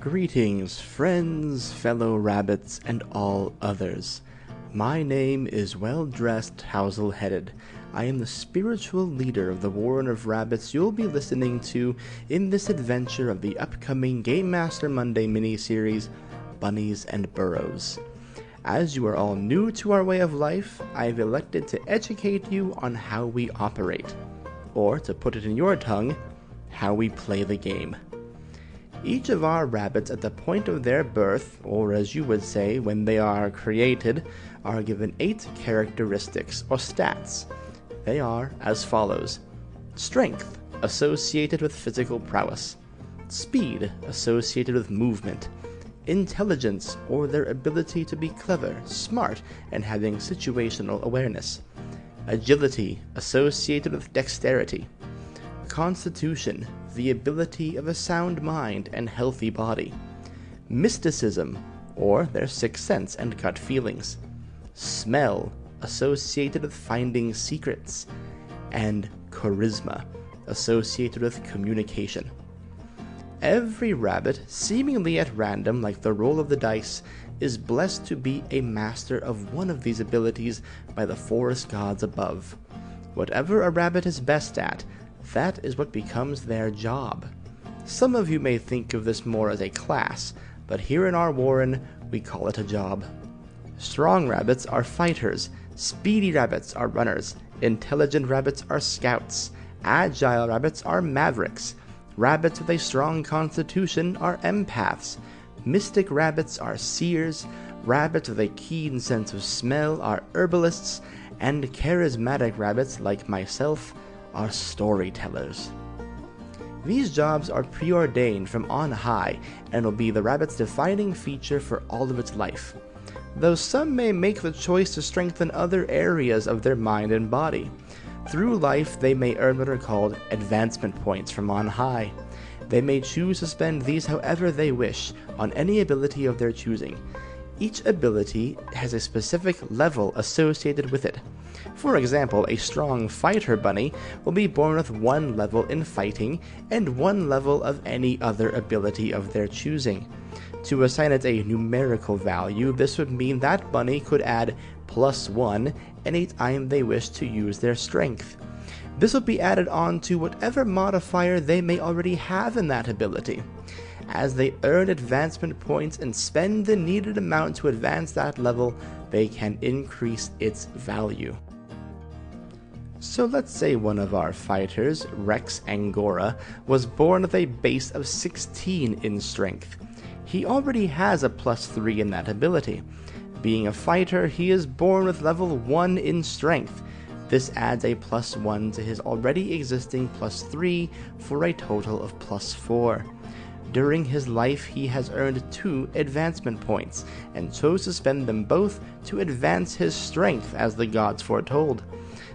Greetings, friends, fellow rabbits, and all others. My name is Welldressed Tousselheaded. I am the spiritual leader of the Warren of Rabbits you'll be listening to in this adventure of the upcoming Game Master Monday miniseries, Bunnies and Burrows. As you are all new to our way of life, I have elected to educate you on how we operate, or to put it in your tongue, how we play the game. Each of our rabbits at the point of their birth, or as you would say, when they are created, are given 8 characteristics, or stats. They are as follows: strength, associated with physical prowess; speed, associated with movement; intelligence, or their ability to be clever, smart, and having situational awareness; agility, associated with dexterity; constitution, the ability of a sound mind and healthy body; mysticism, or their sixth sense and gut feelings; smell, associated with finding secrets; and charisma, associated with communication. Every rabbit, seemingly at random like the roll of the dice, is blessed to be a master of one of these abilities by the forest gods above. Whatever a rabbit is best at, that is what becomes their job. Some of you may think of this more as a class, but here in our warren, we call it a job. Strong rabbits are fighters, speedy rabbits are runners, intelligent rabbits are scouts, agile rabbits are mavericks, rabbits with a strong constitution are empaths, mystic rabbits are seers, rabbits with a keen sense of smell are herbalists, and charismatic rabbits like myself are storytellers. These jobs are preordained from on high and will be the rabbit's defining feature for all of its life, though some may make the choice to strengthen other areas of their mind and body. Through life, they may earn what are called advancement points from on high. They may choose to spend these however they wish on any ability of their choosing. Each ability has a specific level associated with it. For example, a strong fighter bunny will be born with 1 level in fighting and 1 level of any other ability of their choosing. To assign it a numerical value, this would mean that bunny could add +1 any time they wish to use their strength. This will be added on to whatever modifier they may already have in that ability. As they earn advancement points and spend the needed amount to advance that level, they can increase its value. So let's say one of our fighters, Rex Angora, was born with a base of 16 in strength. He already has a +3 in that ability. Being a fighter, he is born with level 1 in strength. This adds a +1 to his already existing +3 for a total of +4. During his life, he has earned 2 advancement points, and chose to spend them both to advance his strength as the gods foretold.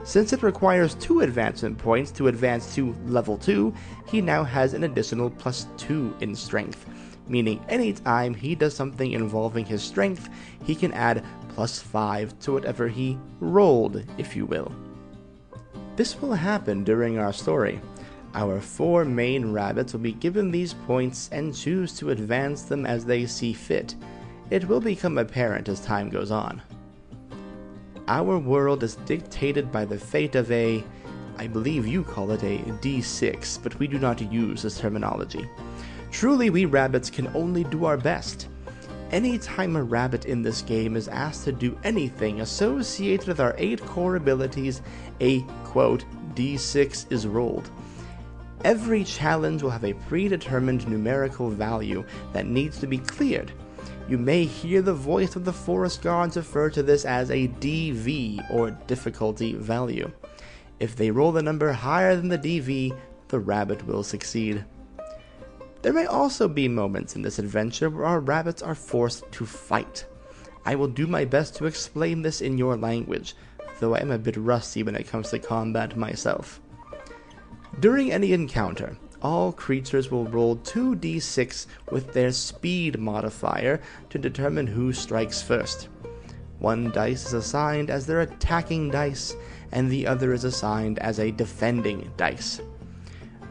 Since it requires 2 advancement points to advance to level 2, he now has an additional +2 in strength, meaning any time he does something involving his strength, he can add +5 to whatever he rolled, if you will. This will happen during our story. Our 4 main rabbits will be given these points and choose to advance them as they see fit. It will become apparent as time goes on. Our world is dictated by the fate of I believe you call it a D6, but we do not use this terminology. Truly, we rabbits can only do our best. Anytime a rabbit in this game is asked to do anything associated with our 8 core abilities, a, quote, D6 is rolled. Every challenge will have a predetermined numerical value that needs to be cleared. You may hear the voice of the forest gods refer to this as a DV, or difficulty value. If they roll the number higher than the DV, the rabbit will succeed. There may also be moments in this adventure where our rabbits are forced to fight. I will do my best to explain this in your language, though I am a bit rusty when it comes to combat myself. During any encounter, all creatures will roll 2d6 with their speed modifier to determine who strikes first. 1 dice is assigned as their attacking dice, and the other is assigned as a defending dice.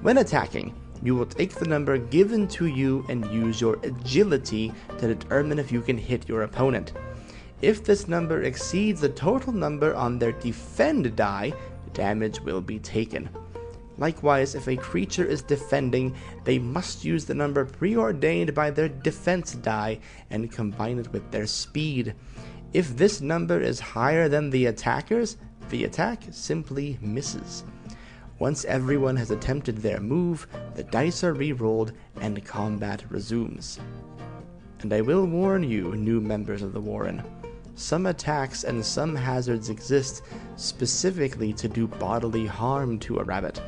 When attacking, You will take the number given to you and use your agility to determine if you can hit your opponent. If this number exceeds the total number on their defend die, damage will be taken. Likewise, if a creature is defending, they must use the number preordained by their defense die and combine it with their speed. If this number is higher than the attacker's, the attack simply misses. Once everyone has attempted their move, the dice are re-rolled and combat resumes. And I will warn you, new members of the Warren, some attacks and some hazards exist specifically to do bodily harm to a rabbit.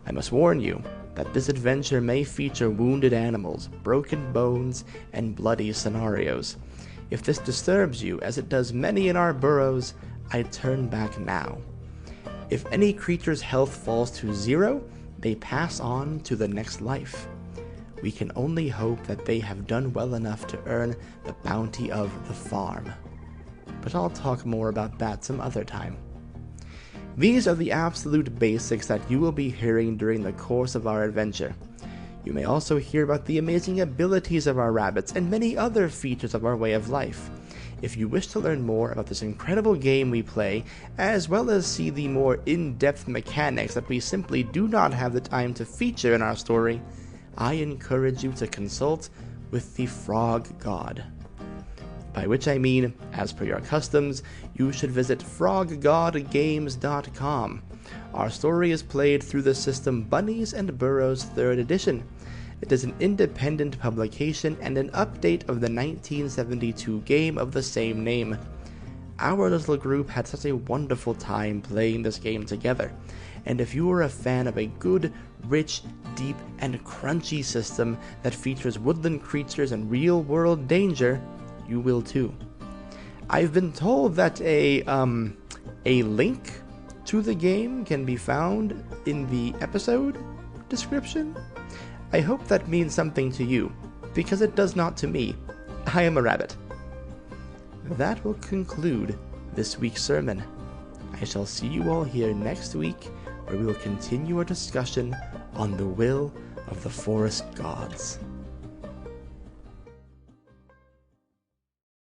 I must warn you that this adventure may feature wounded animals, broken bones, and bloody scenarios. If this disturbs you, as it does many in our burrows, I turn back now. If any creature's health falls to 0, they pass on to the next life. We can only hope that they have done well enough to earn the bounty of the farm. But I'll talk more about that some other time. These are the absolute basics that you will be hearing during the course of our adventure. You may also hear about the amazing abilities of our rabbits and many other features of our way of life. If you wish to learn more about this incredible game we play, as well as see the more in-depth mechanics that we simply do not have the time to feature in our story, I encourage you to consult with the Frog God. By which I mean, as per your customs, you should visit froggodgames.com. Our story is played through the system Bunnies and Burrows 3rd edition. It is an independent publication and an update of the 1972 game of the same name. Our little group had such a wonderful time playing this game together, and if you are a fan of a good, rich, deep, and crunchy system that features woodland creatures and real-world danger, you will too. I've been told that a link to the game can be found in the episode description. I hope that means something to you, because it does not to me. I am a rabbit. That will conclude this week's sermon. I shall see you all here next week, where we will continue our discussion on the will of the forest gods.